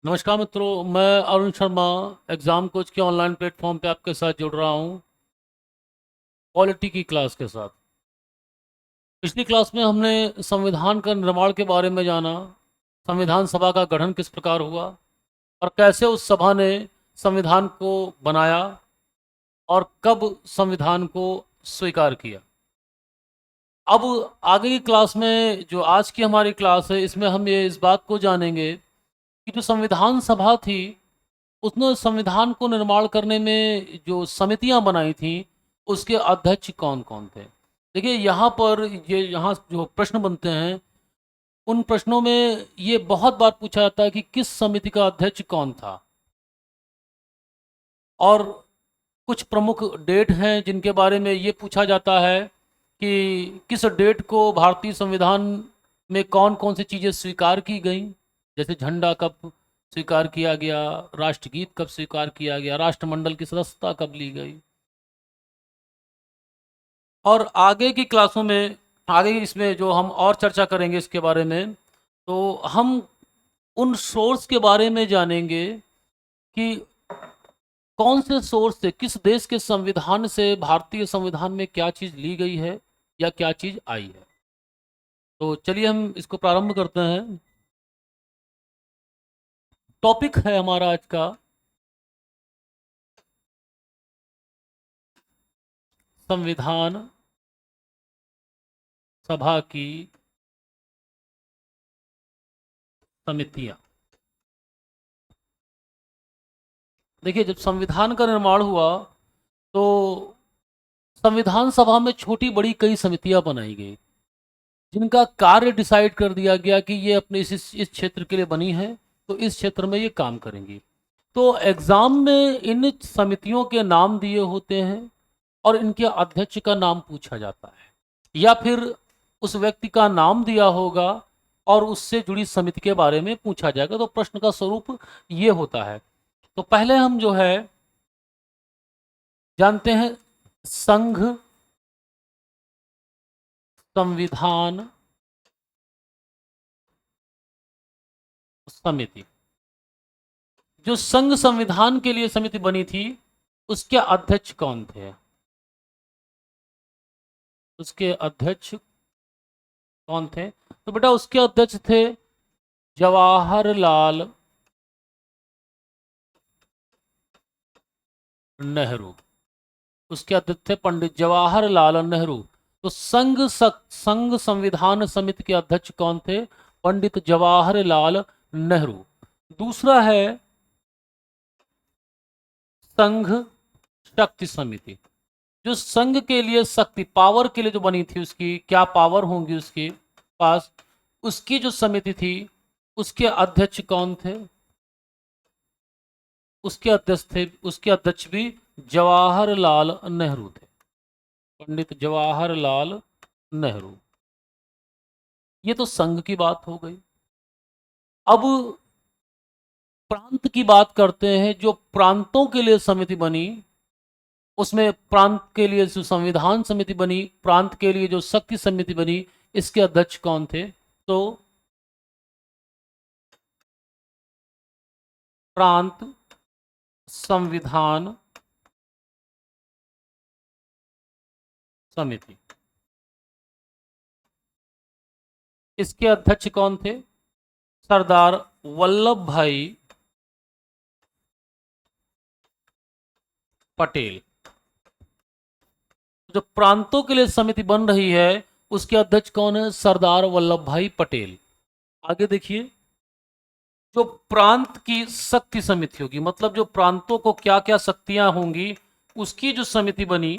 नमस्कार मित्रों, मैं अरुण शर्मा एग्ज़ाम कोच के ऑनलाइन प्लेटफॉर्म पे आपके साथ जुड़ रहा हूँ पॉलिटी की क्लास के साथ। पिछली क्लास में हमने संविधान का निर्माण के बारे में जाना, संविधान सभा का गठन किस प्रकार हुआ और कैसे उस सभा ने संविधान को बनाया और कब संविधान को स्वीकार किया। अब आगे की क्लास में, जो आज की हमारी क्लास है, इसमें हम ये इस बात को जानेंगे कि जो संविधान सभा थी, उसने संविधान को निर्माण करने में जो समितियां बनाई थी, उसके अध्यक्ष कौन कौन थे। देखिए, यहाँ पर यहाँ जो प्रश्न बनते हैं, उन प्रश्नों में ये बहुत बार पूछा जाता है कि किस समिति का अध्यक्ष कौन था, और कुछ प्रमुख डेट हैं जिनके बारे में ये पूछा जाता है कि किस डेट को भारतीय संविधान में कौन कौन सी चीज़ें स्वीकार की गई। जैसे झंडा कब स्वीकार किया गया, राष्ट्रगीत कब स्वीकार किया गया, राष्ट्रमंडल की सदस्यता कब ली गई। और आगे की क्लासों में, आगे इसमें जो हम और चर्चा करेंगे इसके बारे में, तो हम उन सोर्स के बारे में जानेंगे कि कौन से सोर्स से, किस देश के संविधान से भारतीय संविधान में क्या चीज़ ली गई है या क्या चीज़ आई है। तो चलिए हम इसको प्रारंभ करते हैं। टॉपिक है हमारा आज का संविधान सभा की समितियां। देखिए, जब संविधान का निर्माण हुआ तो संविधान सभा में छोटी बड़ी कई समितियां बनाई गई, जिनका कार्य डिसाइड कर दिया गया कि ये अपने इस क्षेत्र के लिए बनी है, तो इस क्षेत्र में ये काम करेंगी। तो एग्जाम में इन समितियों के नाम दिए होते हैं और इनके अध्यक्ष का नाम पूछा जाता है, या फिर उस व्यक्ति का नाम दिया होगा और उससे जुड़ी समिति के बारे में पूछा जाएगा। तो प्रश्न का स्वरूप ये होता है। तो पहले हम जो है जानते हैं संघ संविधान समिति। जो संघ संविधान के लिए समिति बनी थी, उसके अध्यक्ष कौन थे? उसके अध्यक्ष कौन थे? तो बेटा, उसके अध्यक्ष थे जवाहरलाल नेहरू। उसके अध्यक्ष थे पंडित जवाहरलाल नेहरू। तो संघ संविधान समिति के अध्यक्ष कौन थे? पंडित जवाहरलाल नेहरू। दूसरा है संघ शक्ति समिति। जो संघ के लिए शक्ति, पावर के लिए जो बनी थी, उसकी क्या पावर होंगी उसके पास, उसकी जो समिति थी, उसके अध्यक्ष कौन थे? उसके अध्यक्ष भी जवाहरलाल नेहरू थे, पंडित जवाहरलाल नेहरू। ये तो संघ की बात हो गई। अब प्रांत की बात करते हैं। जो प्रांतों के लिए समिति बनी, उसमें प्रांत के लिए जो संविधान समिति बनी, प्रांत के लिए जो शक्ति समिति बनी, इसके अध्यक्ष कौन थे? तो प्रांत संविधान समिति, इसके अध्यक्ष कौन थे? सरदार वल्लभ भाई पटेल। जो प्रांतों के लिए समिति बन रही है, उसके अध्यक्ष कौन है? सरदार वल्लभ भाई पटेल। आगे देखिए, जो प्रांत की शक्ति समिति होगी, मतलब जो प्रांतों को क्या क्या शक्तियां होंगी, उसकी जो समिति बनी,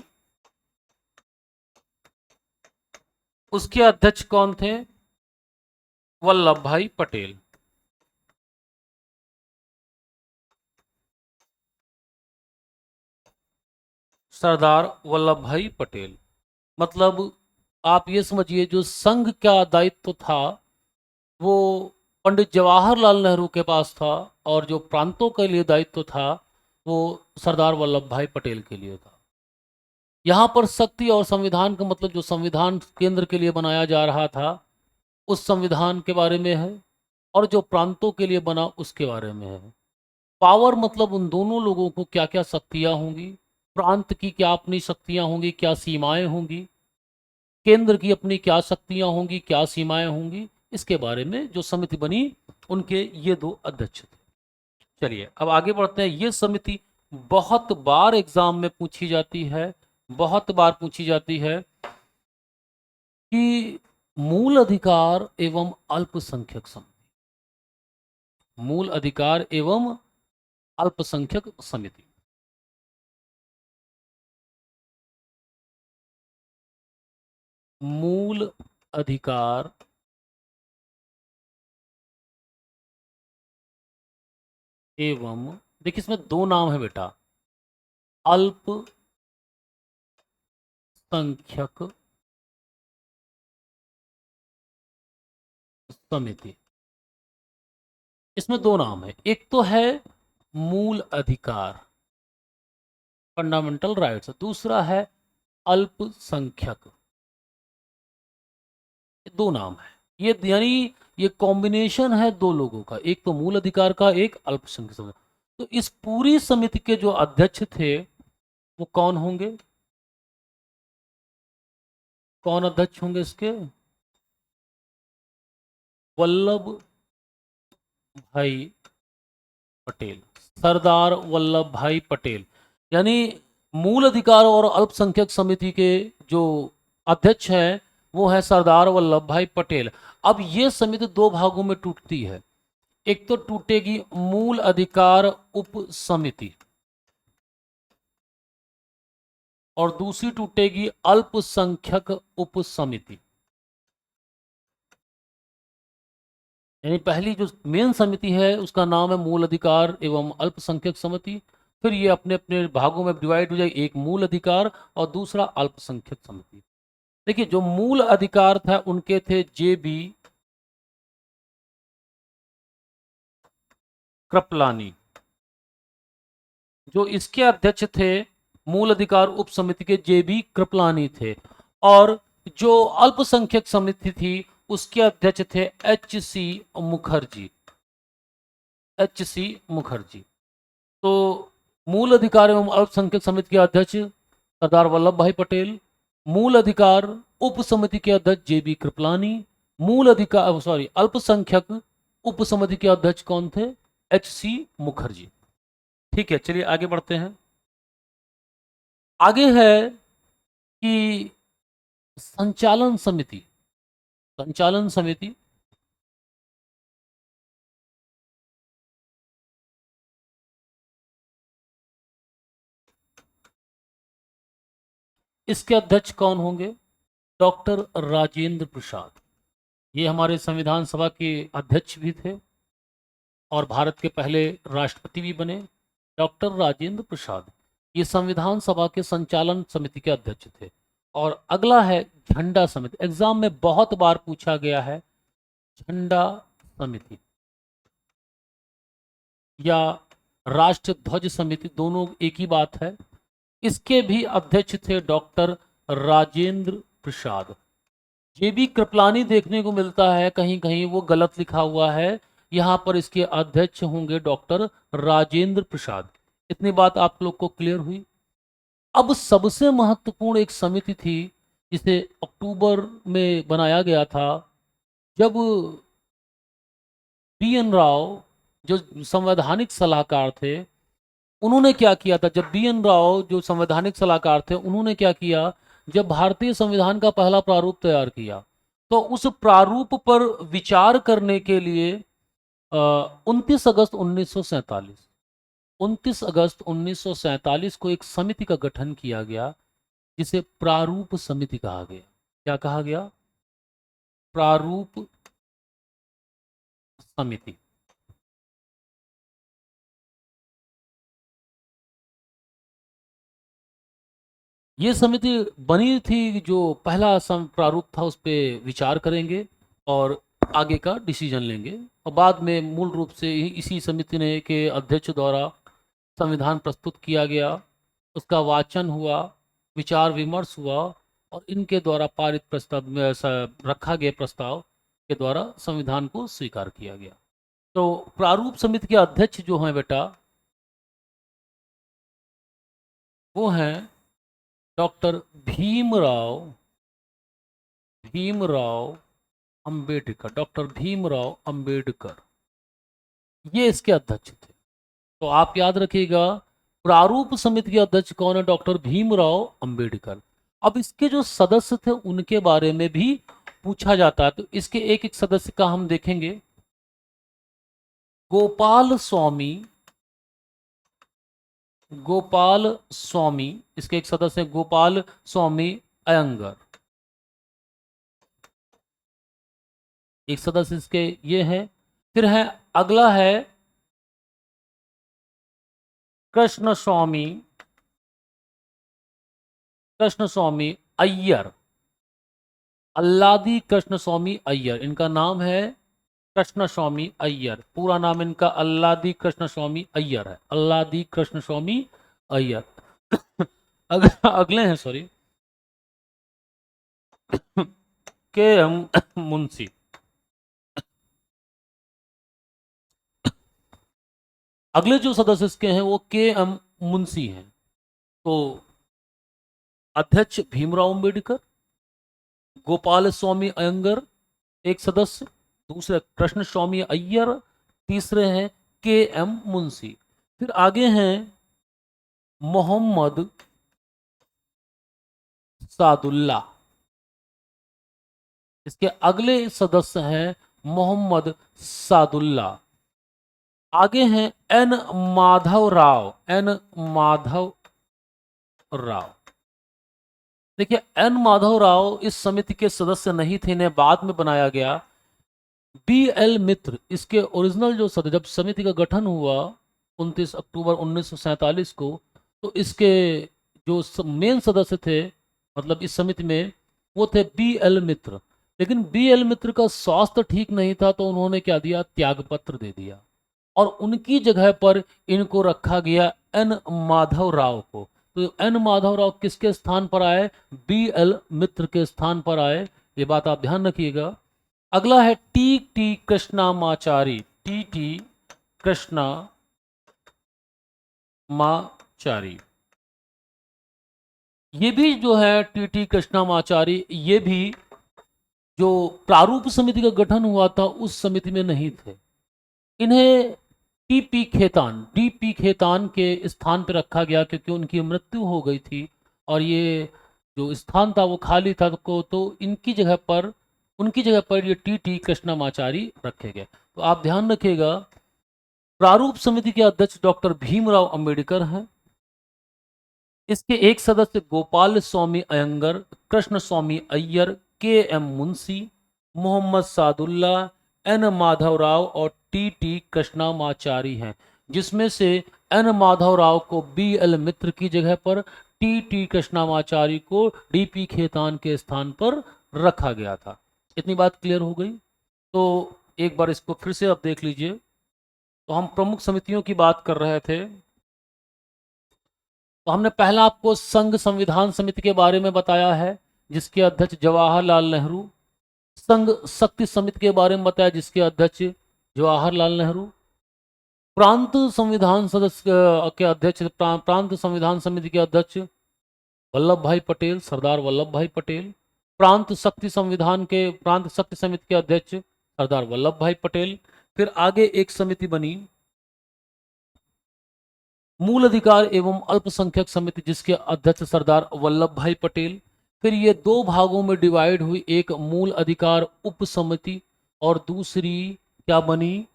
उसके अध्यक्ष कौन थे? वल्लभ भाई पटेल। सरदार वल्लभ भाई पटेल। मतलब आप ये समझिए, जो संघ का दायित्व था वो पंडित जवाहरलाल नेहरू के पास था, और जो प्रांतों के लिए दायित्व था वो सरदार वल्लभ भाई पटेल के लिए था। यहाँ पर शक्ति और संविधान का मतलब, जो संविधान केंद्र के लिए बनाया जा रहा था, उस संविधान के बारे में है। और जो प्रांतों के लिए बना उसके बारे में है। पावर मतलब उन दोनों लोगों को क्या क्या शक्तियां होंगी, प्रांत की क्या अपनी शक्तियां होंगी, क्या सीमाएं होंगी, केंद्र की अपनी क्या शक्तियां होंगी, क्या सीमाएं होंगी, इसके बारे में जो समिति बनी उनके ये दो अध्यक्ष थे। चलिए अब आगे बढ़ते हैं। ये समिति बहुत बार एग्जाम में पूछी जाती है, बहुत बार पूछी जाती है कि मूल अधिकार एवं अल्पसंख्यक समिति, मूल अधिकार एवं अल्पसंख्यक समिति। मूल अधिकार एवं, देखिए इसमें दो नाम है बेटा, अल्पसंख्यक समिति। इसमें दो नाम है, एक तो है मूल अधिकार फंडामेंटल राइट्स, दूसरा है अल्पसंख्यक। दो नाम है ये, यानी ये कॉम्बिनेशन है दो लोगों का, एक तो मूल अधिकार का, एक अल्पसंख्यक समिति। तो इस पूरी समिति के जो अध्यक्ष थे वो कौन होंगे, कौन अध्यक्ष होंगे इसके? वल्लभ भाई पटेल, सरदार वल्लभ भाई पटेल। यानी मूल अधिकार और अल्पसंख्यक समिति के जो अध्यक्ष हैं वो है सरदार वल्लभ भाई पटेल। अब ये समिति दो भागों में टूटती है, एक तो टूटेगी मूल अधिकार उप समिति और दूसरी टूटेगी अल्पसंख्यक उप समिति। यानी पहली जो मेन समिति है उसका नाम है मूल अधिकार एवं अल्पसंख्यक समिति, फिर ये अपने अपने भागों में डिवाइड हो जाएगी, एक मूल अधिकार और दूसरा अल्पसंख्यक समिति। देखिए जो मूल अधिकार था उनके थे जे.बी. कृपलानी, जो इसके अध्यक्ष थे मूल अधिकार उप समिति के जे.बी. कृपलानी थे, और जो अल्पसंख्यक समिति थी उसके अध्यक्ष थे एच.सी. मुखर्जी, एच.सी. मुखर्जी। तो मूल अधिकार एवं अल्पसंख्यक समिति के अध्यक्ष सरदार वल्लभ भाई पटेल, मूल अधिकार उप समिति के अध्यक्ष जे.बी. कृपलानी, मूल अधिकार सॉरी अल्पसंख्यक उप समिति के अध्यक्ष कौन थे? एच.सी. मुखर्जी। ठीक है, चलिए आगे बढ़ते हैं। आगे है कि संचालन समिति, संचालन समिति इसके अध्यक्ष कौन होंगे? डॉक्टर राजेंद्र प्रसाद। ये हमारे संविधान सभा के अध्यक्ष भी थे और भारत के पहले राष्ट्रपति भी बने, डॉक्टर राजेंद्र प्रसाद। ये संविधान सभा के संचालन समिति के अध्यक्ष थे। और अगला है झंडा समिति, एग्जाम में बहुत बार पूछा गया है, झंडा समिति या राष्ट्र ध्वज समिति, दोनों एक ही बात है। इसके भी अध्यक्ष थे डॉक्टर राजेंद्र प्रसाद। जे.बी. कृपलानी देखने को मिलता है कहीं कहीं, वो गलत लिखा हुआ है, यहाँ पर इसके अध्यक्ष होंगे डॉक्टर राजेंद्र प्रसाद। इतनी बात आप लोग को क्लियर हुई। अब सबसे महत्वपूर्ण एक समिति थी जिसे अक्टूबर में बनाया गया था, जब बी.एन. राव जो संवैधानिक सलाहकार थे उन्होंने क्या किया था, जब बी.एन. राव जो संवैधानिक सलाहकार थे उन्होंने क्या किया, जब भारतीय संविधान का पहला प्रारूप तैयार किया तो उस प्रारूप पर विचार करने के लिए 29 अगस्त 1947, 29 अगस्त 1947 को एक समिति का गठन किया गया जिसे प्रारूप समिति कहा गया। क्या कहा गया? प्रारूप समिति। ये समिति बनी थी, जो पहला प्रारूप था उस पर विचार करेंगे और आगे का डिसीजन लेंगे, और बाद में मूल रूप से इसी समिति ने के अध्यक्ष द्वारा संविधान प्रस्तुत किया गया, उसका वाचन हुआ, विचार विमर्श हुआ और इनके द्वारा पारित प्रस्ताव रखा गया प्रस्ताव के द्वारा संविधान को स्वीकार किया गया। तो प्रारूप समिति के अध्यक्ष जो हैं बेटा, वो हैं डॉक्टर भीमराव भीमराव अंबेडकर। डॉक्टर भीमराव अंबेडकर ये इसके अध्यक्ष थे। तो आप याद रखिएगा, प्रारूप समिति के अध्यक्ष कौन है? डॉक्टर भीमराव अंबेडकर। अब इसके जो सदस्य थे उनके बारे में भी पूछा जाता है, तो इसके एक एक सदस्य का हम देखेंगे। गोपाल स्वामी, गोपाल स्वामी इसके एक सदस्य हैं, गोपाल स्वामी अयंगर। एक सदस्य इसके ये है। फिर है, अगला है कृष्ण स्वामी, कृष्ण स्वामी अय्यर, अल्लादी कृष्ण स्वामी अय्यर। इनका नाम है कृष्ण स्वामी अय्यर। पूरा नाम इनका अल्लादी कृष्ण स्वामी अय्यर है। अल्लादी कृष्ण स्वामी अय्यर। अगले हैं, सॉरी, के एम मुंशी। अगले जो सदस्य इसके हैं वो के एम मुंशी हैं। तो अध्यक्ष भीमराव अंबेडकर, गोपाल स्वामी अयंगर एक सदस्य, दूसरे कृष्ण स्वामी अय्यर, तीसरे हैं के एम मुंशी। फिर आगे हैं मोहम्मद सादुल्ला। इसके अगले सदस्य हैं मोहम्मद सादुल्ला। आगे हैं एन माधव राव, एन माधव राव। देखिए, एन माधव राव इस समिति के सदस्य नहीं थे, इन्हें बाद में बनाया गया। बी एल मित्र इसके ओरिजिनल जो सदस्य, जब समिति का गठन हुआ 29 अक्टूबर 1947 को, तो इसके जो मेन सदस्य थे, मतलब इस समिति में, वो थे बी एल मित्र। लेकिन बी एल मित्र का स्वास्थ्य ठीक नहीं था, तो उन्होंने क्या दिया? त्यागपत्र दे दिया, और उनकी जगह पर इनको रखा गया एन माधव राव को। तो एन माधव राव किसके स्थान पर आए? बी एल मित्र के स्थान पर आए। ये बात आप ध्यान रखिएगा। अगला है T T Krishnamachari, T T Krishnamachari. ये भी जो है टी टी कृष्णामाचारी, ये भी जो प्रारूप समिति का गठन हुआ था उस समिति में नहीं थे। इन्हें टीपी खेतान, डीपी खेतान के स्थान पर रखा गया, क्योंकि उनकी मृत्यु हो गई थी और ये जो स्थान था वो खाली था, तो इनकी जगह पर, उनकी जगह पर ये टी टी कृष्णामाचारी रखे गए। तो आप ध्यान रखिएगा, प्रारूप समिति के अध्यक्ष डॉक्टर भीमराव अंबेडकर हैं। इसके एक सदस्य गोपाल स्वामी अयंगर, कृष्ण स्वामी अय्यर, के एम मुंशी, मोहम्मद सादुल्ला, एन माधव राव और टी टी कृष्णामाचारी हैं, जिसमें से एन माधव राव को बी एल मित्र की जगह पर, टी टी कृष्णामाचारी को डी पी खेतान के स्थान पर रखा गया था। इतनी बात क्लियर हो गई? तो एक बार इसको फिर से आप देख लीजिए। तो हम प्रमुख समितियों की बात कर रहे थे। तो हमने पहला आपको संघ संविधान समिति के बारे में बताया है, जिसके अध्यक्ष जवाहरलाल नेहरू। संघ शक्ति समिति के बारे में बताया, जिसके अध्यक्ष जवाहरलाल नेहरू। प्रांत संविधान सदस्य के अध्यक्ष, प्रांत संविधान समिति के अध्यक्ष वल्लभ भाई पटेल, सरदार वल्लभ भाई पटेल। प्रांत शक्ति समिति के अध्यक्ष सरदार वल्लभ भाई पटेल। फिर आगे एक समिति बनी मूल अधिकार एवं अल्पसंख्यक समिति, जिसके अध्यक्ष सरदार वल्लभ भाई पटेल। फिर ये दो भागों में डिवाइड हुई, एक मूल अधिकार उप समिति और दूसरी क्या बनी?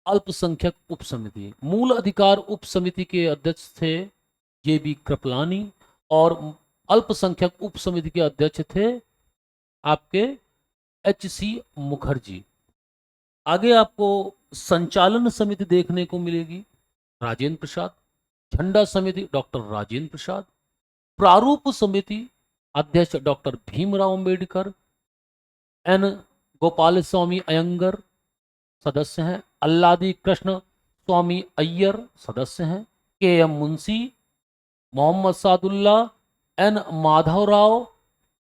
अल्पसंख्यक उप समिति। मूल अधिकार उप समिति के अध्यक्ष थे जे बी कृपलानी और अल्पसंख्यक उप समिति के अध्यक्ष थे आपके एच सी मुखर्जी। आगे आपको संचालन समिति देखने को मिलेगी, राजेंद्र प्रसाद। झंडा समिति डॉक्टर राजेंद्र प्रसाद। प्रारूप समिति अध्यक्ष डॉक्टर भीमराव अंबेडकर। एन गोपाल स्वामी अयंगर सदस्य हैं। अल्लादी कृष्ण स्वामी अय्यर सदस्य हैं। K M Munshi, Mohammad Saadulla, N Madhav Rao,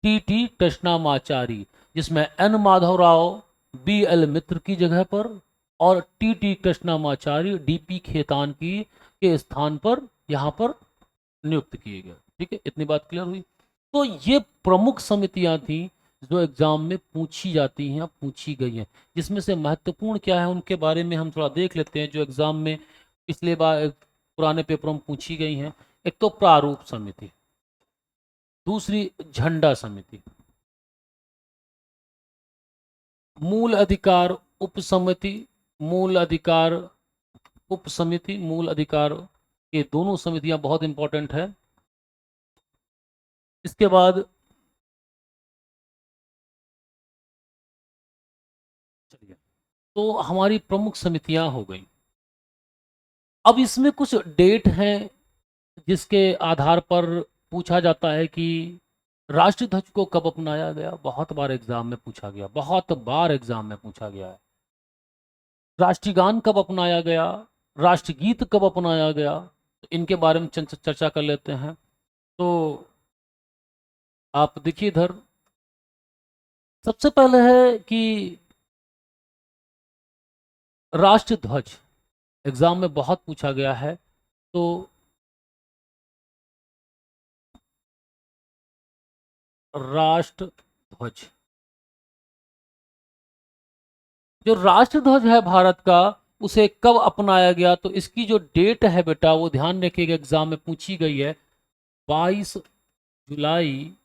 T T Krishnamachari, जिसमें N Madhav Rao B L Mitra की जगह पर और टी कृष्णमाचार्य डीपी खेतान की के स्थान पर यहाँ पर नियुक्त किए गए। ठीक है, इतनी बात क्लियर हुई। तो ये प्रमुख समितियां थी जो एग्जाम में पूछी जाती हैं, पूछी गई हैं, जिसमें से महत्वपूर्ण क्या है उनके बारे में हम थोड़ा देख लेते हैं, जो एग्जाम में पिछले बार पुराने पेपरों में पूछी गई हैं। एक तो प्रारूप समिति, दूसरी झंडा समिति, मूल अधिकार उप समिति, मूल अधिकार उप समिति, मूल अधिकार, ये दोनों समितियां बहुत इंपॉर्टेंट है। इसके बाद चलिए, तो हमारी प्रमुख समितियां हो गई। अब इसमें कुछ डेट हैं जिसके आधार पर पूछा जाता है कि राष्ट्रध्वज को कब अपनाया गया। बहुत बार एग्जाम में पूछा गया, बहुत बार एग्जाम में पूछा गया है। राष्ट्रगान कब अपनाया गया, राष्ट्रगीत कब अपनाया गया, तो इनके बारे में चर्चा कर लेते हैं। तो आप देखिए इधर, सबसे पहले है कि राष्ट्रध्वज एग्जाम में बहुत पूछा गया है। तो राष्ट्रध्वज, जो राष्ट्रध्वज है भारत का, उसे कब अपनाया गया, तो इसकी जो डेट है बेटा वो ध्यान रखिएगा, एग्जाम में पूछी गई है। 22 जुलाई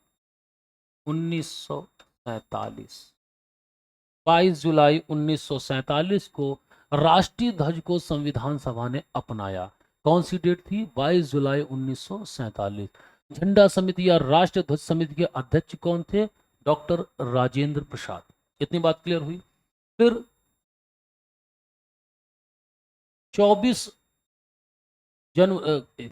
1947। 22 जुलाई 1947 को राष्ट्रीय ध्वज को संविधान सभा ने अपनाया। कौन सी डेट थी? 22 जुलाई 1947। झंडा समिति या राष्ट्रीय ध्वज समिति के अध्यक्ष कौन थे? डॉक्टर राजेंद्र प्रसाद। इतनी बात क्लियर हुई। फिर 24 जनवरी,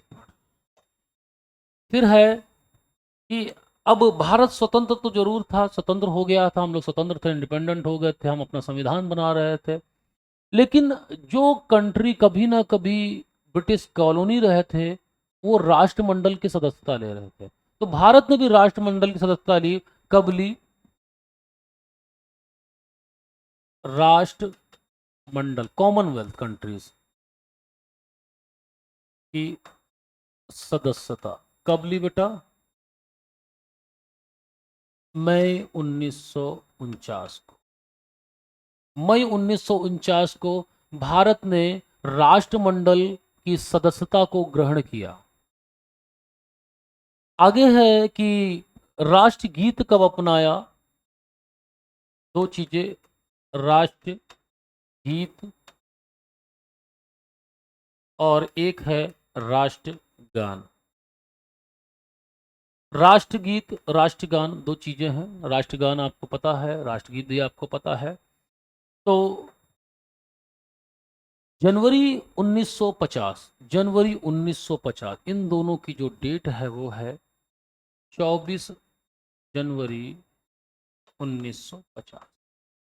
फिर है कि अब भारत स्वतंत्र तो जरूर था, स्वतंत्र हो गया था, हम लोग स्वतंत्र थे, इंडिपेंडेंट हो गए थे, हम अपना संविधान बना रहे थे। लेकिन जो कंट्री कभी ना कभी ब्रिटिश कॉलोनी रहे थे, वो राष्ट्रमंडल की सदस्यता ले रहे थे। तो भारत ने भी राष्ट्रमंडल की सदस्यता ली। कब ली? राष्ट्रमंडल, कॉमनवेल्थ कंट्रीज की सदस्यता कब ली बेटा? मई 1949 को। मई 1949 को भारत ने राष्ट्रमंडल की सदस्यता को ग्रहण किया। आगे है कि राष्ट्रगीत कब अपनाया? दो चीजें, राष्ट्रगीत और एक है राष्ट्रगान। राष्ट्रगीत, राष्ट्रगान दो चीजें हैं। राष्ट्रगान आपको पता है, राष्ट्रगीत भी आपको पता है। तो जनवरी 1950, जनवरी 1950, इन दोनों की जो डेट है वो है 24 जनवरी 1950।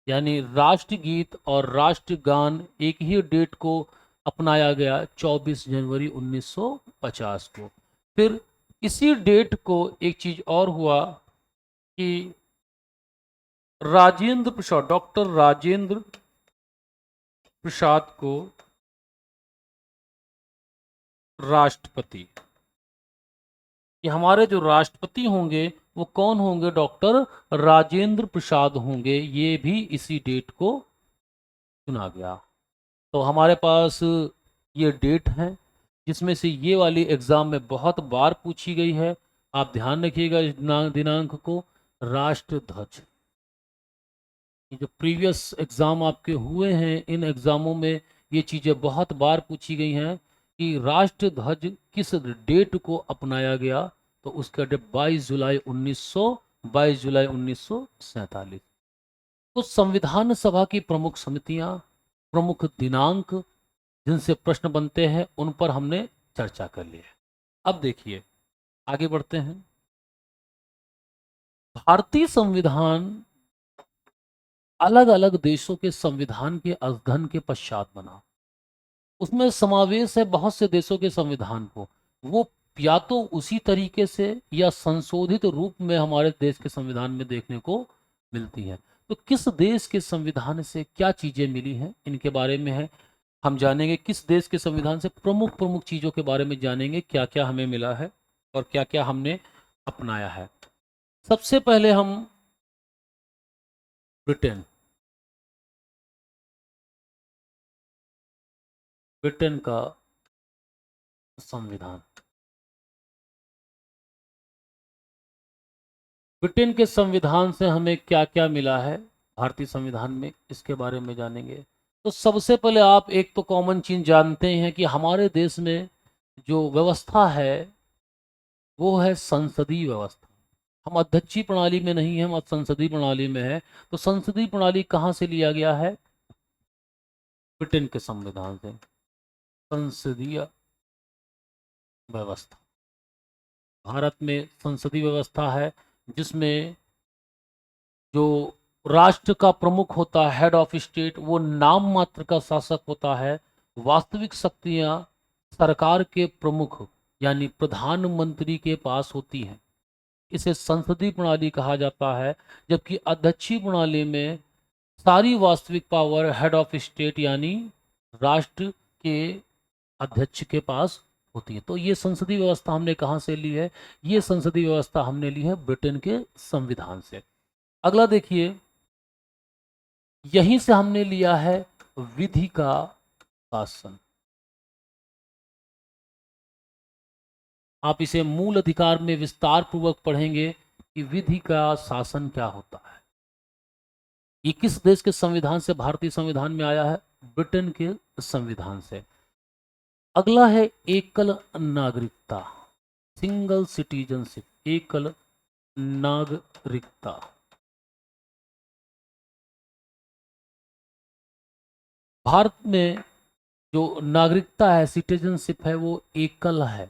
यानी राष्ट्रगीत और राष्ट्रगान एक ही डेट को अपनाया गया, 24 जनवरी 1950 को। फिर इसी डेट को एक चीज और हुआ कि राजेंद्र प्रसाद, डॉक्टर राजेंद्र प्रसाद को राष्ट्रपति, कि हमारे जो राष्ट्रपति होंगे वो कौन होंगे? डॉक्टर राजेंद्र प्रसाद होंगे। ये भी इसी डेट को चुना गया। तो हमारे पास ये डेट है जिसमें से ये वाली एग्जाम में बहुत बार पूछी गई है। आप ध्यान रखिएगा इस दिनांक को। राष्ट्रध्वज, ये जो प्रीवियस एग्जाम आपके हुए हैं, इन एग्जामों में ये चीज़ें बहुत बार पूछी गई हैं कि राष्ट्रध्वज किस डेट को अपनाया गया। तो उसका डेट 22 जुलाई 1947। तो संविधान सभा की प्रमुख समितियां, प्रमुख दिनांक जिनसे प्रश्न बनते हैं, उन पर हमने चर्चा कर ली है। अब देखिए आगे बढ़ते हैं। भारतीय संविधान अलग अलग देशों के संविधान के अध्ययन के पश्चात बना। उसमें समावेश है बहुत से देशों के संविधान को। वो या तो उसी तरीके से या संशोधित रूप में हमारे देश के संविधान में देखने को मिलती है। तो किस देश के संविधान से क्या चीज़ें मिली हैं इनके बारे में है हम जानेंगे। किस देश के संविधान से प्रमुख प्रमुख चीज़ों के बारे में जानेंगे, क्या क्या हमें मिला है और क्या क्या हमने अपनाया है। सबसे पहले हम ब्रिटेन ब्रिटेन का संविधान। ब्रिटेन के संविधान से हमें क्या क्या मिला है भारतीय संविधान में, इसके बारे में जानेंगे। तो सबसे पहले आप एक तो कॉमन चीज जानते हैं कि हमारे देश में जो व्यवस्था है वो है संसदीय व्यवस्था। हम अध्यक्षीय प्रणाली में नहीं है, हम संसदीय प्रणाली में है। तो संसदीय प्रणाली कहाँ से लिया गया है? ब्रिटेन के संविधान से। संसदीय व्यवस्था, भारत में संसदीय व्यवस्था है जिसमें जो राष्ट्र का प्रमुख होता है, हेड ऑफ स्टेट, वो नाम मात्र का शासक होता है। वास्तविक शक्तियां सरकार के प्रमुख यानी प्रधानमंत्री के पास होती हैं। इसे संसदीय प्रणाली कहा जाता है। जबकि अध्यक्षीय प्रणाली में सारी वास्तविक पावर हेड ऑफ स्टेट यानी राष्ट्र के अध्यक्ष के पास होती है। तो ये संसदीय व्यवस्था हमने कहाँ से ली है? ये संसदीय व्यवस्था हमने ली है ब्रिटेन के संविधान से। अगला देखिए, यहीं से हमने लिया है विधि का शासन। आप इसे मूल अधिकार में विस्तार पूर्वक पढ़ेंगे कि विधि का शासन क्या होता है। ये किस देश के संविधान से भारतीय संविधान में आया है? ब्रिटेन के संविधान से। अगला है एकल नागरिकता, सिंगल सिटीजनशिप, एकल नागरिकता। भारत में जो नागरिकता है, सिटीजनशिप है, वो एकल है।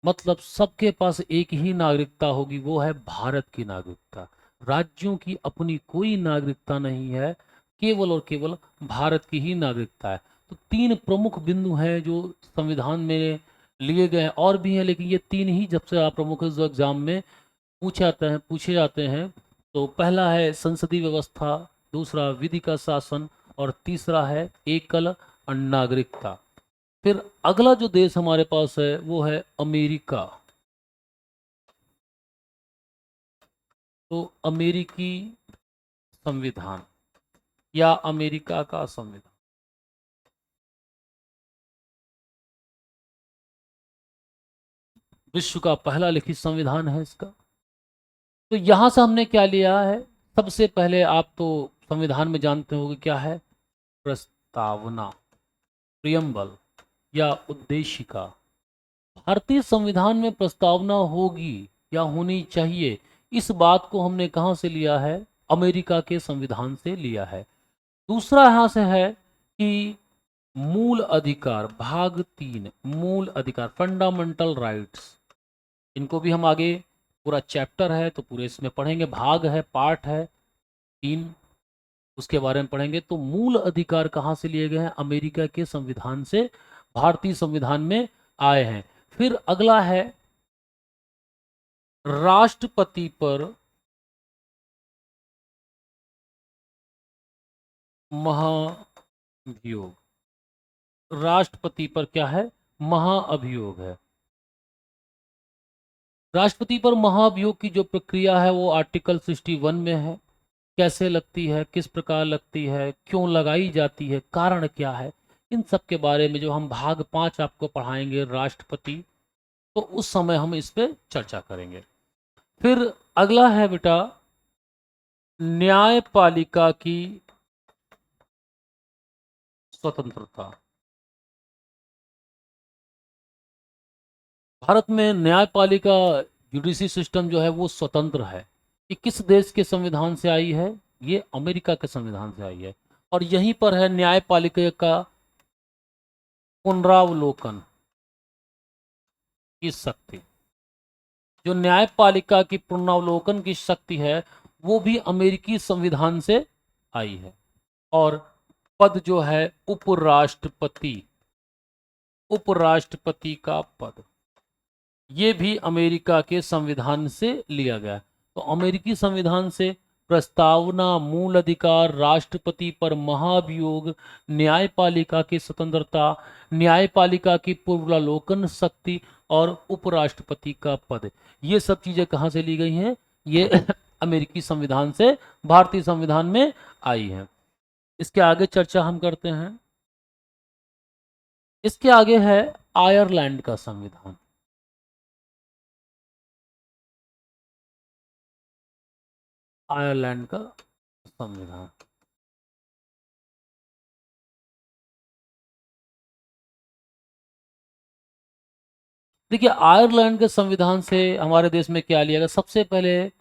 मतलब सबके पास एक ही नागरिकता होगी, वो है भारत की नागरिकता। राज्यों की अपनी कोई नागरिकता नहीं है, केवल और केवल भारत की ही नागरिकता है। तो तीन प्रमुख बिंदु हैं जो संविधान में लिए गए हैं, और भी हैं लेकिन ये तीन ही सबसे प्रमुख जो एग्जाम में पूछे जाते हैं। तो पहला है संसदीय व्यवस्था, दूसरा विधि का शासन और तीसरा है एकल नागरिकता। फिर अगला जो देश हमारे पास है वो है अमेरिका। तो अमेरिकी संविधान या अमेरिका का संविधान, विश्व का पहला लिखित संविधान है इसका। तो यहां से हमने क्या लिया है? सबसे पहले आप तो संविधान में जानते होंगे क्या है? प्रस्तावना, प्रियम्बल या उद्देशिका। भारतीय संविधान में प्रस्तावना होगी या होनी चाहिए, इस बात को हमने कहां से लिया है? अमेरिका के संविधान से लिया है। दूसरा यहां से है कि मूल अधिकार, भाग 3, मूल अधिकार, फंडामेंटल राइट्स। इनको भी हम आगे, पूरा चैप्टर है तो पूरे इसमें पढ़ेंगे, भाग है, पार्ट है 3, उसके बारे में पढ़ेंगे। तो मूल अधिकार कहाँ से लिए गए हैं? अमेरिका के संविधान से भारतीय संविधान में आए हैं। फिर अगला है राष्ट्रपति पर महाभियोग। राष्ट्रपति पर क्या है? महाअभियोग है। राष्ट्रपति पर महाभियोग की जो प्रक्रिया है वो आर्टिकल 61 में है। कैसे लगती है, किस प्रकार लगती है, क्यों लगाई जाती है, कारण क्या है, इन सब के बारे में जो हम भाग 5 आपको पढ़ाएंगे राष्ट्रपति, तो उस समय हम इस पे चर्चा करेंगे। फिर अगला है बेटा न्यायपालिका की स्वतंत्रता। भारत में न्यायपालिका, जुडिशरी सिस्टम जो है वो स्वतंत्र है। ये किस देश के संविधान से आई है? ये अमेरिका के संविधान से आई है। और यहीं पर है न्यायपालिका का पुनरावलोकन की शक्ति। जो न्यायपालिका की पुनरावलोकन की शक्ति है वो भी अमेरिकी संविधान से आई है। और पद जो है उपराष्ट्रपति, उपराष्ट्रपति का पद, ये भी अमेरिका के संविधान से लिया गया है। तो अमेरिकी संविधान से प्रस्तावना, मूल अधिकार, राष्ट्रपति पर महाभियोग, न्यायपालिका की स्वतंत्रता, न्यायपालिका की पूर्वावलोकन शक्ति और उपराष्ट्रपति का पद। ये सब चीजें कहाँ से ली गई हैं? ये अमेरिकी संविधान से भारतीय संविधान में आई हैं। इसके आगे चर्चा हम करते हैं। इसके आगे है आयरलैंड का संविधान। आयरलैंड का संविधान। देखिए, आयरलैंड के संविधान से हमारे देश में क्या लिया गया? सबसे पहले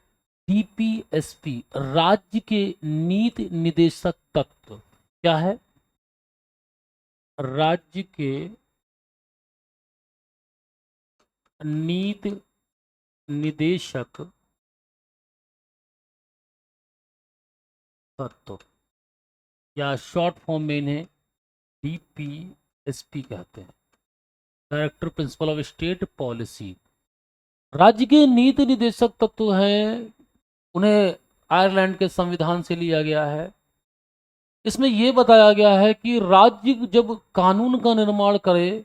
डीपीएसपी, राज्य के नीति निदेशक तत्व। क्या है? राज्य के नीति निदेशक तत्व, या शॉर्ट फॉर्म में इन्हें डीपीएसपी कहते हैं, director principle of state policy. राज्य के नीति निदेशक तत्व हैं, उन्हें आयरलैंड के संविधान से लिया गया है। इसमें यह बताया गया है कि राज्य जब कानून का निर्माण करे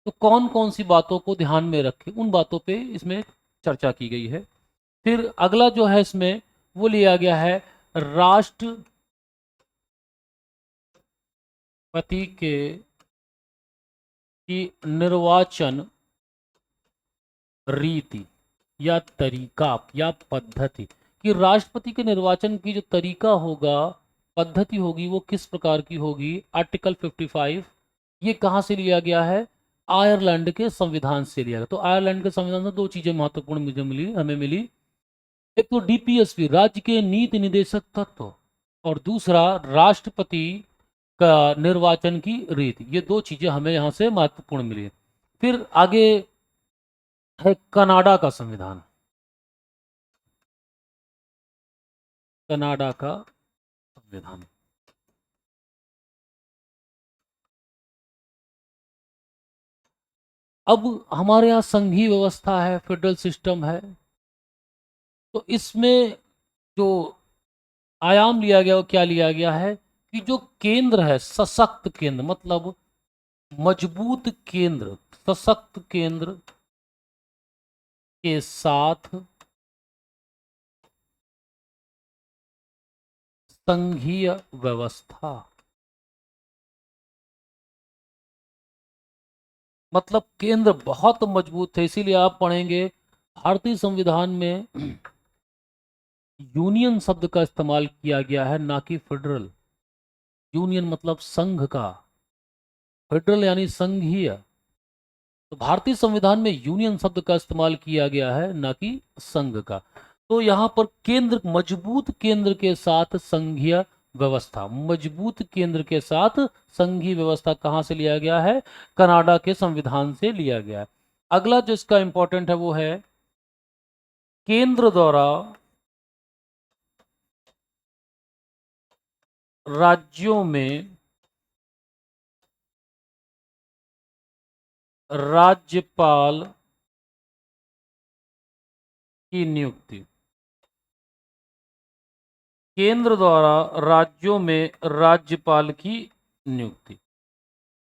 तो कौन कौन सी बातों को ध्यान में रखे, उन बातों पे इसमें चर्चा की गई है। फिर अगला जो है इसमें वो लिया गया है राष्ट्रपति के की निर्वाचन रीति या तरीका या पद्धति, कि राष्ट्रपति के निर्वाचन की जो तरीका होगा, पद्धति होगी, वो किस प्रकार की होगी। आर्टिकल 55 ये कहाँ से लिया गया है? आयरलैंड के संविधान से लिया गया। तो आयरलैंड के संविधान से दो चीजें महत्वपूर्ण मुझे मिली, हमें मिली। एक तो डीपीएसपी, राज्य के नीति निदेशक तत्व, और दूसरा राष्ट्रपति का निर्वाचन की रीति। ये दो चीजें हमें यहाँ से महत्वपूर्ण मिली। फिर आगे है कनाडा का संविधान। कनाडा का संविधान। अब हमारे यहाँ संघीय व्यवस्था है, फेडरल सिस्टम है। तो इसमें जो आयाम लिया गया वो क्या लिया गया है कि जो केंद्र है, सशक्त केंद्र, मतलब मजबूत केंद्र, सशक्त केंद्र के साथ संघीय व्यवस्था, मतलब केंद्र बहुत मजबूत है। इसीलिए आप पढ़ेंगे भारतीय संविधान में यूनियन शब्द का इस्तेमाल किया गया है, ना कि फेडरल। यूनियन मतलब संघ का, फेडरल यानी संघीय। तो भारतीय संविधान में यूनियन शब्द का इस्तेमाल किया गया है, ना कि संघ का। तो यहाँ पर केंद्र, मजबूत केंद्र के साथ संघीय व्यवस्था, मजबूत केंद्र के साथ संघीय व्यवस्था कहाँ से लिया गया है? कनाडा के संविधान से लिया गया है। अगला जो इसका इंपॉर्टेंट है वो है केंद्र द्वारा राज्यों में राज्यपाल की नियुक्ति। केंद्र द्वारा राज्यों में राज्यपाल की नियुक्ति।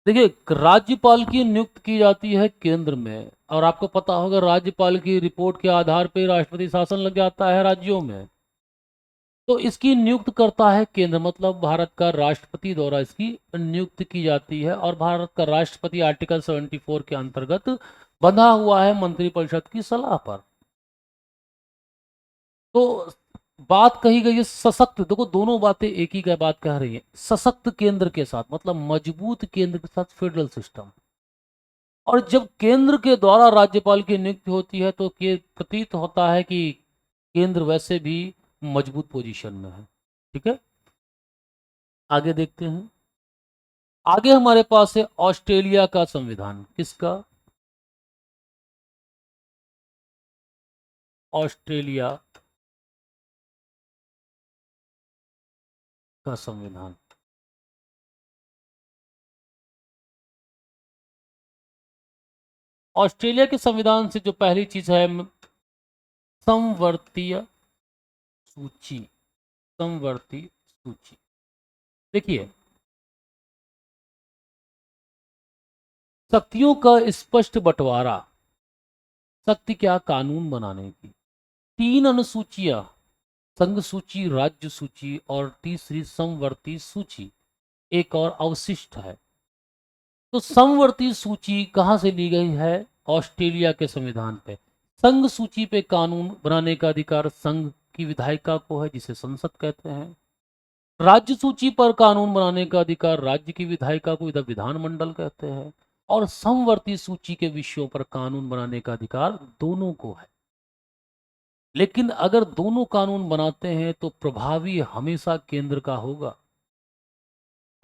देखिए, राज्यपाल की नियुक्ति की जाती है केंद्र में, और आपको पता होगा राज्यपाल की रिपोर्ट के आधार पर राष्ट्रपति शासन लग जाता है राज्यों में। तो इसकी नियुक्त करता है केंद्र, मतलब भारत का राष्ट्रपति द्वारा इसकी नियुक्ति की जाती है। और भारत का राष्ट्रपति आर्टिकल 74 के अंतर्गत बंधा हुआ है मंत्रिपरिषद की सलाह पर। तो बात कही गई है सशक्त, देखो दोनों बातें एक ही का बात कह रही है। सशक्त केंद्र के साथ मतलब मजबूत केंद्र के साथ फेडरल सिस्टम। और जब केंद्र के द्वारा राज्यपाल की नियुक्ति होती है तो ये प्रतीत होता है कि केंद्र वैसे भी मजबूत पोजीशन में है। ठीक है, आगे देखते हैं। आगे हमारे पास है ऑस्ट्रेलिया का संविधान। किसका? ऑस्ट्रेलिया का संविधान। ऑस्ट्रेलिया के संविधान से जो पहली चीज है, संवर्तीय सूची। समवर्ती सूची। देखिए, शक्तियों का स्पष्ट बंटवारा, शक्ति क्या, कानून बनाने की। 3 अनुसूचियां, संघ सूची, राज्य सूची और तीसरी समवर्ती सूची, एक और अवशिष्ट है। तो समवर्ती सूची कहां से ली गई है? ऑस्ट्रेलिया के संविधान पे। संघ सूची पे कानून बनाने का अधिकार संघ की विधायिका को है, जिसे संसद कहते हैं। राज्य सूची पर कानून बनाने का अधिकार राज्य की विधायिका को विधानमंडल कहते हैं। और समवर्ती सूची के विषयों पर कानून बनाने का अधिकार दोनों को है। लेकिन अगर दोनों कानून बनाते हैं तो प्रभावी हमेशा केंद्र का होगा।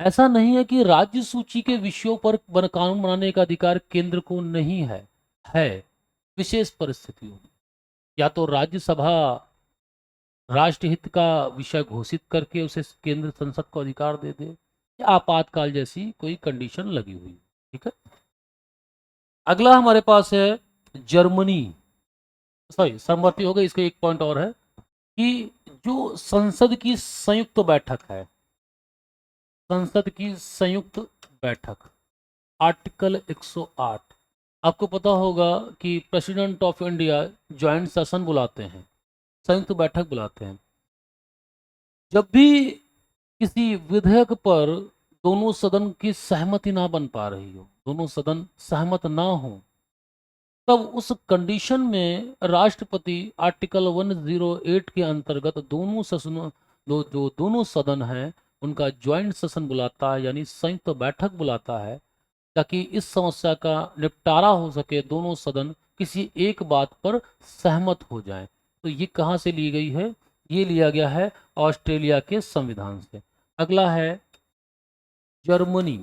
ऐसा नहीं है कि राज्य सूची के विषयों पर कानून बनाने का अधिकार केंद्र को नहीं है। है, विशेष परिस्थितियों में। या तो राज्यसभा राष्ट्रहित का विषय घोषित करके उसे केंद्र संसद को अधिकार दे दे, या आपातकाल जैसी कोई कंडीशन लगी हुई। ठीक है। अगला हमारे पास है जर्मनी। सॉरी, समवर्ती हो गई। इसका एक पॉइंट और है कि जो संसद की संयुक्त बैठक है, संसद की संयुक्त बैठक, आर्टिकल 108। आपको पता होगा कि president of India joint session बुलाते हैं, संयुक्त बैठक बुलाते हैं। जब भी किसी विधेयक पर दोनों सदन की सहमति ना बन पा रही हो, दोनों सदन सहमत ना हो, तब उस कंडीशन में राष्ट्रपति आर्टिकल 108 के अंतर्गत दोनों सदनों, जो दोनों सदन हैं उनका ज्वाइंट सेशन बुलाता है, यानी संयुक्त बैठक बुलाता है, ताकि इस समस्या का निपटारा हो सके, दोनों सदन किसी एक बात पर सहमत हो जाएं। तो ये कहाँ से ली गई है? ये लिया गया है ऑस्ट्रेलिया के संविधान से। अगला है जर्मनी।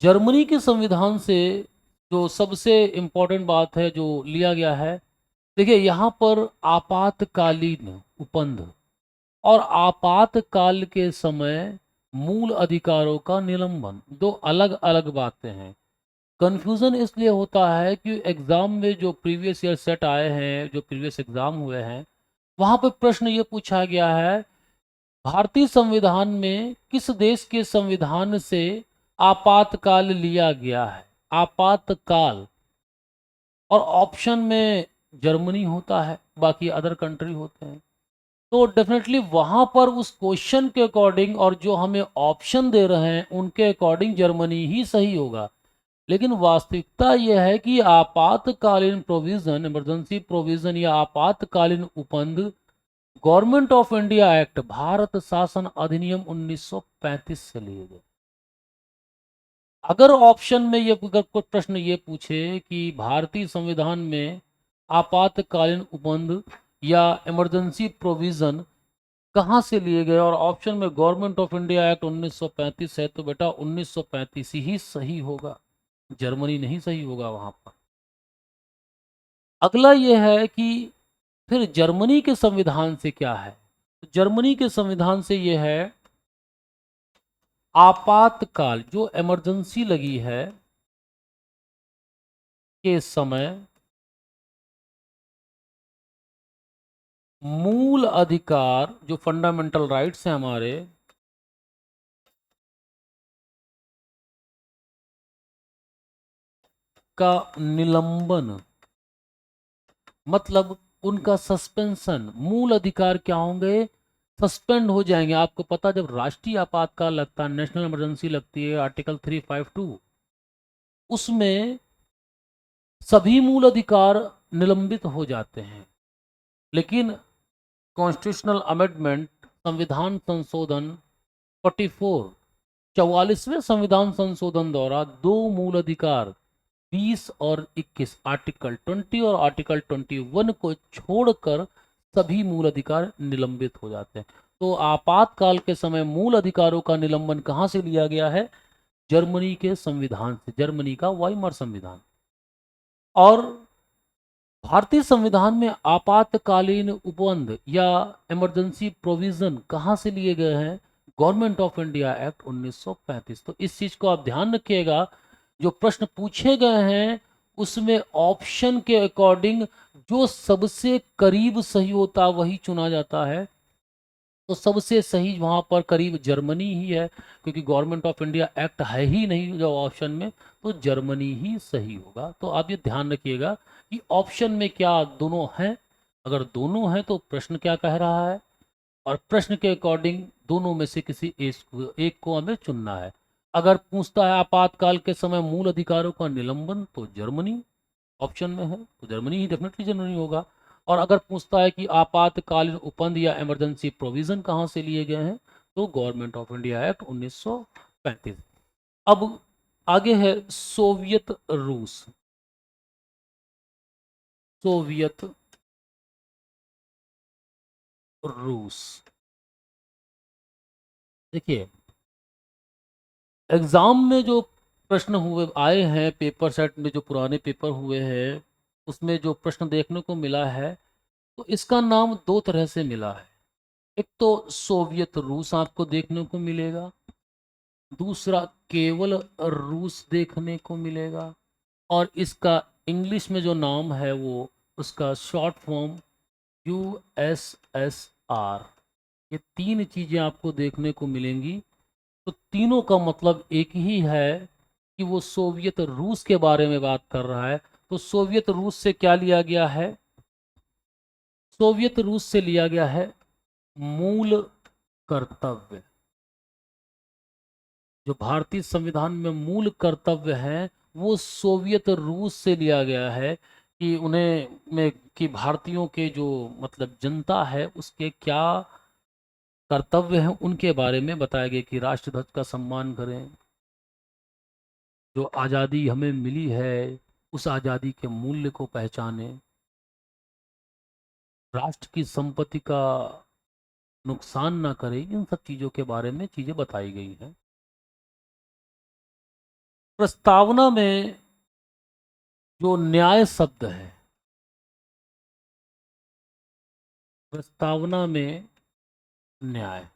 जर्मनी के संविधान से जो सबसे इम्पोर्टेंट बात है जो लिया गया है, देखिए यहाँ पर आपातकालीन उपबंध और आपातकाल के समय मूल अधिकारों का निलंबन, दो अलग अलग बातें हैं। कंफ्यूजन इसलिए होता है कि एग्जाम में जो प्रीवियस ईयर सेट आए हैं, जो प्रीवियस एग्जाम हुए हैं, वहां पर प्रश्न ये पूछा गया है, भारतीय संविधान में किस देश के संविधान से आपातकाल लिया गया है? आपातकाल, और ऑप्शन में जर्मनी होता है, बाकी अदर कंट्री होते हैं। तो डेफिनेटली वहां पर उस क्वेश्चन के अकॉर्डिंग और जो हमें ऑप्शन दे रहे हैं उनके अकॉर्डिंग जर्मनी ही सही होगा। लेकिन वास्तविकता यह है कि आपातकालीन प्रोविजन, इमरजेंसी प्रोविजन या आपातकालीन उपबंध Government of India Act, Bharat शासन अधिनियम 1935 से लिए गए। अगर ऑप्शन में ये कोई प्रश्न ये पूछे कि भारतीय संविधान में आपातकालीन उपबंध या इमरजेंसी प्रोविजन कहाँ से लिए गए और ऑप्शन में गवर्नमेंट ऑफ इंडिया एक्ट 1935 है, तो बेटा 1935 ही सही होगा, जर्मनी नहीं सही होगा वहां पर। अगला यह है कि फिर जर्मनी के संविधान से क्या है? तो जर्मनी के संविधान से यह है, आपातकाल जो इमरजेंसी लगी है के समय मूल अधिकार, जो फंडामेंटल राइट्स हैं हमारे, का निलंबन, मतलब उनका सस्पेंशन, मूल अधिकार क्या होंगे? सस्पेंड हो जाएंगे। आपको पता, जब राष्ट्रीय आपातकाल लगता है, नेशनल इमरजेंसी लगती है, आर्टिकल 352, उसमें सभी मूल अधिकार निलंबित हो जाते हैं। लेकिन कॉन्स्टिट्यूशनल अमेंडमेंट, संविधान संशोधन 44, 44वें संविधान संशोधन द्वारा दो मूल अधिकार 20 और 21, आर्टिकल 20 और आर्टिकल 21 को छोड़कर सभी मूल अधिकार निलंबित हो जाते हैं। तो आपातकाल के समय मूल अधिकारों का निलंबन कहां से लिया गया है? जर्मनी के संविधान से, जर्मनी का वाइमर संविधान। और भारतीय संविधान में आपातकालीन उपबंध या इमरजेंसी प्रोविजन कहां से लिए गए हैं? Government of India act 1935। तो इस चीज को आप ध्यान रखिएगा जो प्रश्न पूछे गए हैं उसमें ऑप्शन के अकॉर्डिंग जो सबसे करीब सही होता वही चुना जाता है। तो सबसे सही वहाँ पर करीब जर्मनी ही है, क्योंकि गवर्नमेंट ऑफ इंडिया एक्ट है ही नहीं जो ऑप्शन में, तो जर्मनी ही सही होगा। तो आप ये ध्यान रखिएगा कि ऑप्शन में क्या दोनों हैं, अगर दोनों हैं तो प्रश्न क्या कह रहा है, और प्रश्न के अकॉर्डिंग दोनों में से किसी एक को हमें चुनना है। अगर पूछता है आपातकाल के समय मूल अधिकारों का निलंबन, तो जर्मनी ऑप्शन में है, तो जर्मनी ही डेफिनेटली जर्मनी होगा। और अगर पूछता है कि आपातकालीन उपबंध या इमरजेंसी प्रोविजन कहाँ से लिए गए हैं, तो गवर्नमेंट ऑफ इंडिया एक्ट 1935। अब आगे है सोवियत रूस। सोवियत रूस, देखिए एग्जाम में जो प्रश्न हुए आए हैं, पेपर सेट में जो पुराने पेपर हुए हैं उसमें जो प्रश्न देखने को मिला है, तो इसका नाम दो तरह से मिला है। एक तो सोवियत रूस आपको देखने को मिलेगा, दूसरा केवल रूस देखने को मिलेगा। और इसका इंग्लिश में जो नाम है वो उसका शॉर्ट फॉर्म यूएसएसआर। ये तीन चीज़ें आपको देखने को मिलेंगी। तो तीनों का मतलब एक ही है कि वो सोवियत रूस के बारे में बात कर रहा है। तो सोवियत रूस से क्या लिया गया है, सोवियत रूस से लिया गया है मूल कर्तव्य। जो भारतीय संविधान में मूल कर्तव्य है वो सोवियत रूस से लिया गया है, कि उन्हें में कि भारतीयों के जो मतलब जनता है उसके क्या कर्तव्य हैं उनके बारे में बताया गया, कि राष्ट्रध्वज का सम्मान करें, जो आज़ादी हमें मिली है उस आज़ादी के मूल्य को पहचाने, राष्ट्र की संपत्ति का नुकसान ना करें, इन सब चीज़ों के बारे में चीज़ें बताई गई हैं। प्रस्तावना में जो न्याय शब्द है, प्रस्तावना में न्याय,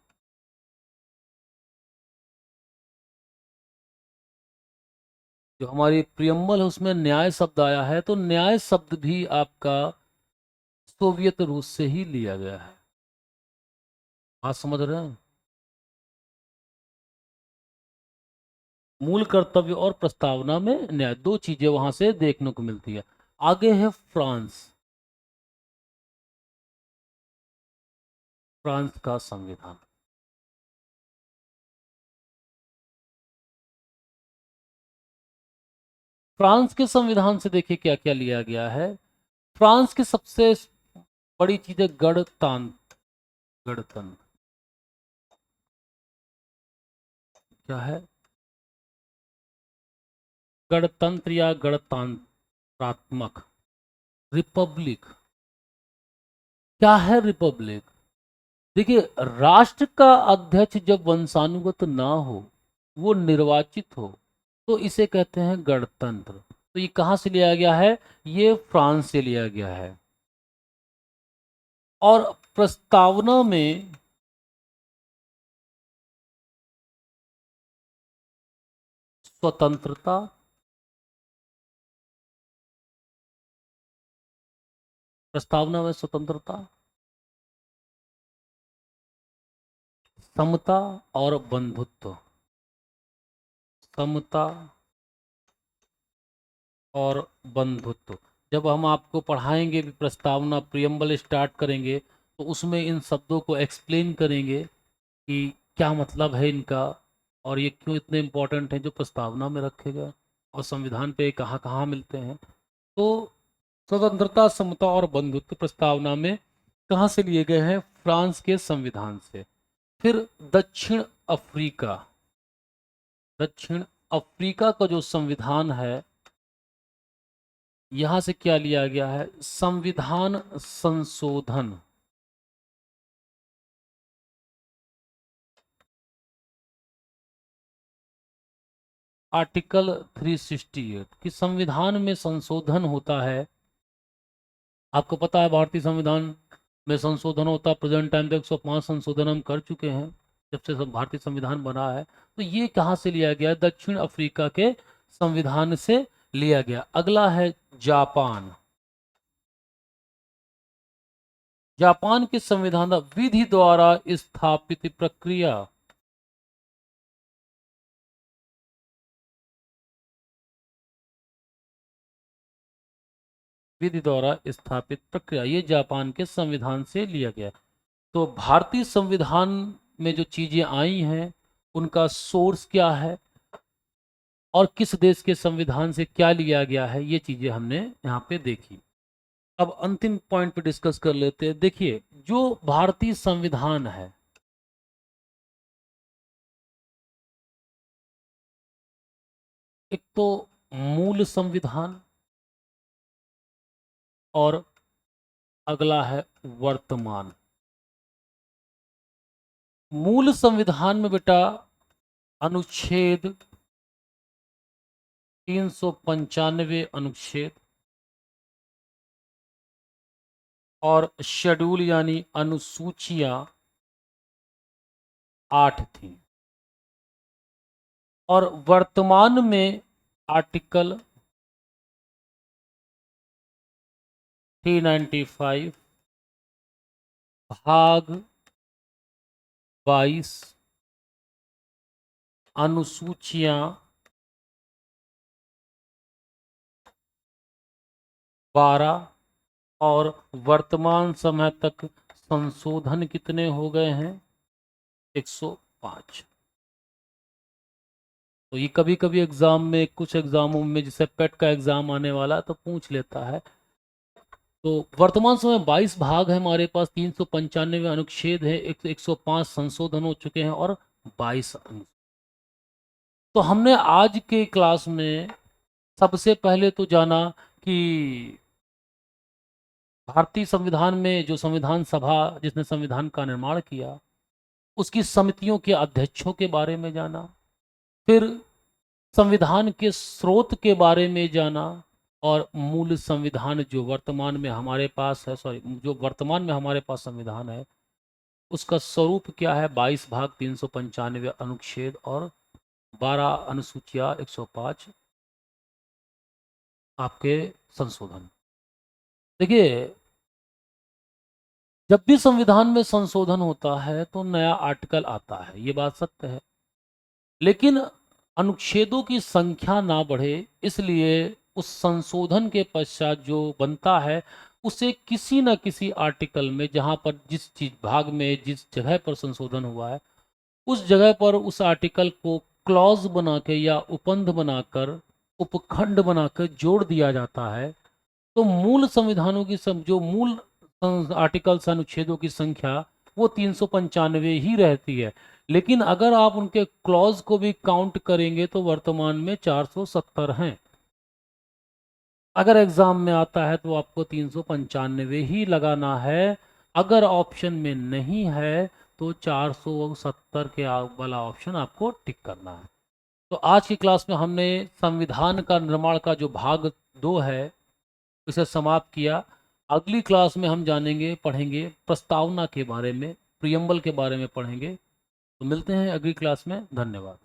जो हमारी प्रियम्बल है उसमें न्याय शब्द आया है, तो न्याय शब्द भी आपका सोवियत रूस से ही लिया गया है। आप समझ रहे हैं, मूल कर्तव्य और प्रस्तावना में न्याय, दो चीजें वहां से देखने को मिलती है। आगे है फ्रांस। फ्रांस का संविधान, फ्रांस के संविधान से देखिए क्या क्या लिया गया है। फ्रांस की सबसे बड़ी चीज है गणतंत्र। गणतंत्र क्या है, गणतंत्र या गणतंत्रात्मक, रिपब्लिक। क्या है रिपब्लिक, देखिए राष्ट्र का अध्यक्ष जब वंशानुगत ना हो, वो निर्वाचित हो, तो इसे कहते हैं गणतंत्र। तो ये कहाँ से लिया गया है, ये फ्रांस से लिया गया है। और प्रस्तावना में स्वतंत्रता, प्रस्तावना में स्वतंत्रता, समता और बंधुत्व, समता और बंधुत्व। जब हम आपको पढ़ाएंगे भी प्रस्तावना, प्रियम्बल स्टार्ट करेंगे, तो उसमें इन शब्दों को एक्सप्लेन करेंगे कि क्या मतलब है इनका, और ये क्यों इतने इम्पोर्टेंट हैं जो प्रस्तावना में रखे गए, और संविधान पे कहाँ कहाँ मिलते हैं। तो स्वतंत्रता, समता और बंधुत्व प्रस्तावना में कहाँ से लिए गए हैं, फ्रांस के संविधान से। फिर दक्षिण अफ्रीका, दक्षिण अफ्रीका का जो संविधान है, यहां से क्या लिया गया है, संविधान संशोधन। आर्टिकल 368 कि संविधान में संशोधन होता है। आपको पता है भारतीय संविधान में संशोधन होता है, प्रेजेंट टाइम तक 105 संशोधन हम कर चुके हैं जब से भारतीय संविधान बना है। तो ये कहाँ से लिया गया है, दक्षिण अफ्रीका के संविधान से लिया गया। अगला है जापान। जापान के संविधान विधि द्वारा स्थापित प्रक्रिया। विधि द्वारा स्थापित प्रक्रिया, ये जापान के संविधान से लिया गया। तो भारतीय संविधान में जो चीजें आई हैं उनका सोर्स क्या है और किस देश के संविधान से क्या लिया गया है, ये चीजें हमने यहाँ पे देखी। अब अंतिम पॉइंट पे डिस्कस कर लेते हैं। देखिए, जो भारतीय संविधान है, एक तो मूल संविधान और अगला है वर्तमान। मूल संविधान में बेटा अनुच्छेद 395 अनुच्छेद और शेड्यूल यानी अनुसूचियां 8 थी। और वर्तमान में आर्टिकल 395 भाग 22 अनुसूचियां 12 और वर्तमान समय तक संशोधन कितने हो गए हैं? 105। तो ये कभी कभी एग्जाम में, कुछ एग्जामों में, जैसे पेट का एग्जाम आने वाला तो पूछ लेता है। तो वर्तमान समय 22 भाग है हमारे पास, 395 अनुच्छेद है, 105 संशोधन हो चुके हैं और 22 तो हमने आज के क्लास में सबसे पहले तो जाना कि भारतीय संविधान में जो संविधान सभा जिसने संविधान का निर्माण किया उसकी समितियों के अध्यक्षों के बारे में जाना, फिर संविधान के स्रोत के बारे में जाना, और मूल संविधान जो वर्तमान में हमारे पास है, जो वर्तमान में हमारे पास संविधान है उसका स्वरूप क्या है, 22 भाग 395 अनुच्छेद और 12 अनुसूचियां 105 आपके संशोधन। देखिए, जब भी संविधान में संशोधन होता है तो नया आर्टिकल आता है, ये बात सत्य है, लेकिन अनुच्छेदों की संख्या ना बढ़े इसलिए उस संशोधन के पश्चात जो बनता है उसे किसी न किसी आर्टिकल में, जहां पर जिस चीज भाग में जिस जगह पर संशोधन हुआ है उस जगह पर उस आर्टिकल को क्लॉज बना के या उपबंध बनाकर, उपखंड बनाकर जोड़ दिया जाता है। तो मूल संविधानों की जो मूल आर्टिकल्स अनुच्छेदों की संख्या वो 395 ही रहती है, लेकिन अगर आप उनके क्लॉज को भी काउंट करेंगे तो वर्तमान में 470 हैं। अगर एग्जाम में आता है तो आपको 395 ही लगाना है, अगर ऑप्शन में नहीं है तो 470 के वाला ऑप्शन आपको टिक करना है। तो आज की क्लास में हमने संविधान का निर्माण का जो भाग 2 है इसे समाप्त किया। अगली क्लास में हम जानेंगे, पढ़ेंगे प्रस्तावना के बारे में, प्रियम्बल के बारे में पढ़ेंगे। तो मिलते हैं अगली क्लास में। धन्यवाद।